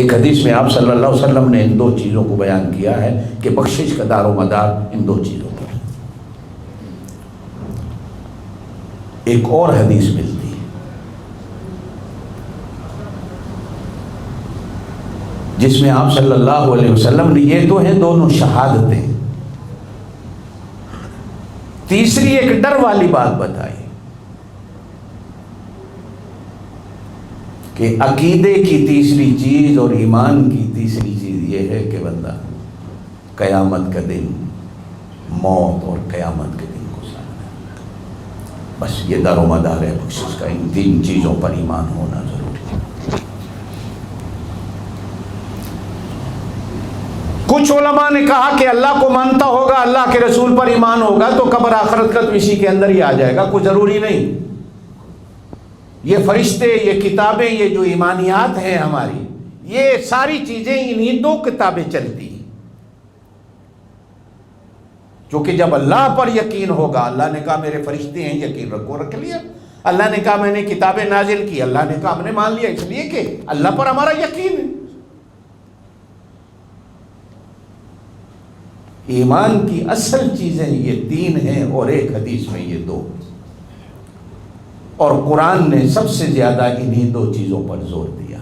ایک حدیث میں آپ صلی اللہ علیہ وسلم نے ان دو چیزوں کو بیان کیا ہے کہ بخشش کا دار و مدار ان دو چیزوں پر۔ ایک اور حدیث ملتی ہے جس میں آپ صلی اللہ علیہ وسلم نے، یہ تو ہیں دونوں شہادتیں، تیسری ایک ڈر والی بات بتائی کہ عقیدے کی تیسری چیز اور ایمان کی تیسری چیز یہ ہے کہ بندہ قیامت کا دن، موت اور قیامت کے دن کو سامنے، بس یہ دار و مدار ہے بخشش کا، ان تین چیزوں پر ایمان ہونا ضروری ہے۔ کچھ علماء نے کہا کہ اللہ کو مانتا ہوگا، اللہ کے رسول پر ایمان ہوگا تو قبر آخرت کا تو اسی کے اندر ہی آ جائے گا، کوئی ضروری نہیں۔ یہ فرشتے، یہ کتابیں، یہ جو ایمانیات ہیں ہماری، یہ ساری چیزیں انہی دو کتابیں چلتی ہیں، کیونکہ جب اللہ پر یقین ہوگا، اللہ نے کہا میرے فرشتے ہیں، یقین رکھو، رکھ لیا۔ اللہ نے کہا میں نے کتابیں نازل کی، اللہ نے کہا ہم نے مان لیا، اس لیے کہ اللہ پر ہمارا یقین ہے۔ ایمان کی اصل چیزیں یہ تین ہیں اور ایک حدیث میں یہ دو، اور قرآن نے سب سے زیادہ انہی دو چیزوں پر زور دیا۔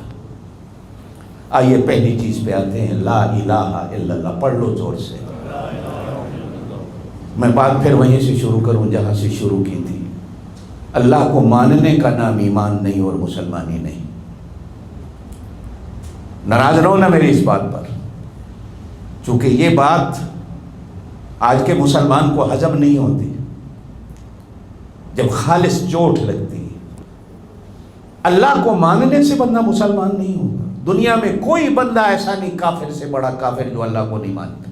آئیے پہلی چیز پہ آتے ہیں، لا الہ الا اللہ، پڑھ لو زور سے۔ میں بات پھر وہیں سے شروع کروں جہاں سے شروع کی تھی۔ اللہ کو ماننے کا نام ایمان نہیں اور مسلمانی نہیں۔ ناراض رہو نا میری اس بات پر، چونکہ یہ بات آج کے مسلمان کو ہضم نہیں ہوتی۔ جب خالص چوٹ لگتی ہے، اللہ کو ماننے سے بندہ مسلمان نہیں ہوتا۔ دنیا میں کوئی بندہ ایسا نہیں کافر سے بڑا کافر جو اللہ کو نہیں مانتا۔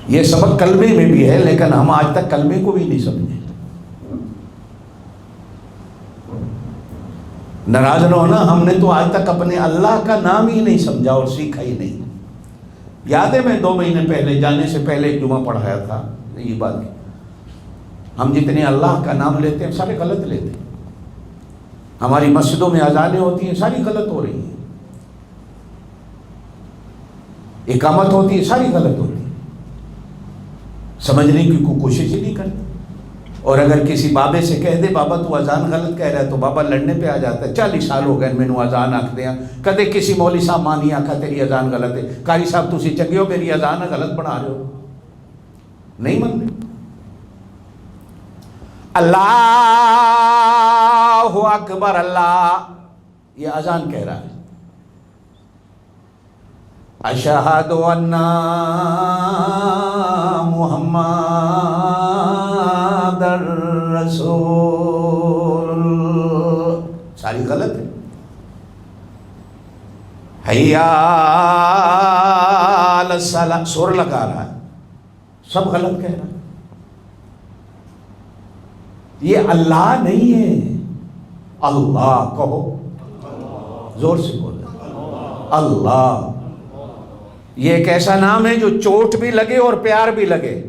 یہ سبق کلمے میں بھی ہے، لیکن ہم آج تک کلمے کو بھی نہیں سمجھے۔ ناراض نہ ہونا، ہم نے تو آج تک اپنے اللہ کا نام ہی نہیں سمجھا اور سیکھا ہی نہیں۔ یاد ہے میں 2 مہینے پہلے جانے سے پہلے ایک جمعہ پڑھایا تھا یہ بات، ہم جتنے اللہ کا نام لیتے ہیں سارے غلط لیتے ہیں۔ ہماری مسجدوں میں اذانیں ہوتی ہیں ساری غلط ہو رہی ہیں، اقامت ہوتی ہے ساری غلط ہوتی ہے، سمجھنے کی کوئی کوشش ہی نہیں کرتے۔ اور اگر کسی بابے سے کہہ دے بابا تو اذان غلط کہہ رہا ہے تو بابا لڑنے پہ آ جاتا ہے۔ 40 سال ہو گئے مینوں اذان آکھ دیا، کدے کسی مولوی صاحب مانی آکھا تیری اذان غلط ہے، قاری صاحب تسی چنگے ہو میری اذان غلط بنا رہے ہو، نہیں مانتے۔ اللہ اکبر، اللہ یہ اذان کہہ رہا ہے، اشہد ان محمد رسول، ساری غلط ہے۔ حیا علی الصلاۃ، سر لگا رہا ہے، سب غلط کہہ رہا ہے۔ یہ اللہ نہیں ہے، اللہ کہو، زور سے بولو، اللہ۔ یہ ایک ایسا نام ہے جو چوٹ بھی لگے اور پیار بھی لگے۔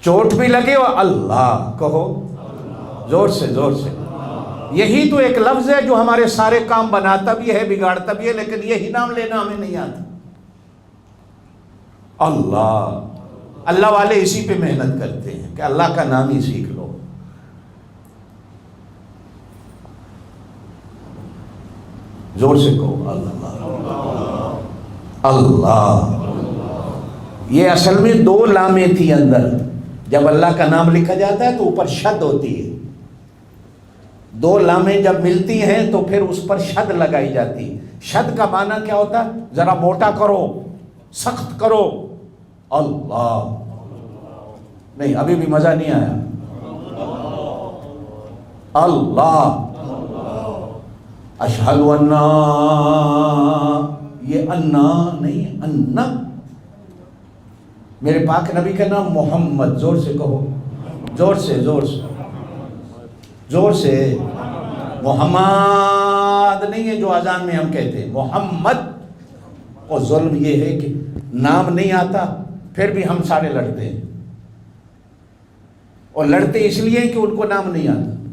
چوٹ بھی لگے اور اللہ کہو، زور سے زور سے۔ یہی تو ایک لفظ ہے جو ہمارے سارے کام بناتا بھی ہے بگاڑتا بھی ہے، لیکن یہی نام لینا ہمیں نہیں آتا۔ اللہ، اللہ والے اسی پہ محنت کرتے ہیں کہ اللہ کا نام ہی سیکھ لو۔ زور سے کہو اللہ، اللہ۔ یہ اصل میں 2 لامیں تھی اندر۔ جب اللہ کا نام لکھا جاتا ہے تو اوپر شد ہوتی ہے، 2 لامیں جب ملتی ہیں تو پھر اس پر شد لگائی جاتی ہے۔ شد کا معنی کیا ہوتا ہے؟ ذرا موٹا کرو، سخت کرو، اللہ۔ نہیں ابھی بھی مزہ نہیں آیا، اللہ۔ اشہد انا، یہ انا نہیں، انا۔ میرے پاک نبی کا نام محمد، زور سے کہو، زور سے زور سے زور سے۔ محمد نہیں ہے جو اذان میں ہم کہتے ہیں، محمد۔ اور ظلم یہ ہے کہ نام نہیں آتا پھر بھی ہم سارے لڑتے ہیں، اور لڑتے اس لیے کہ ان کو نام نہیں آتا۔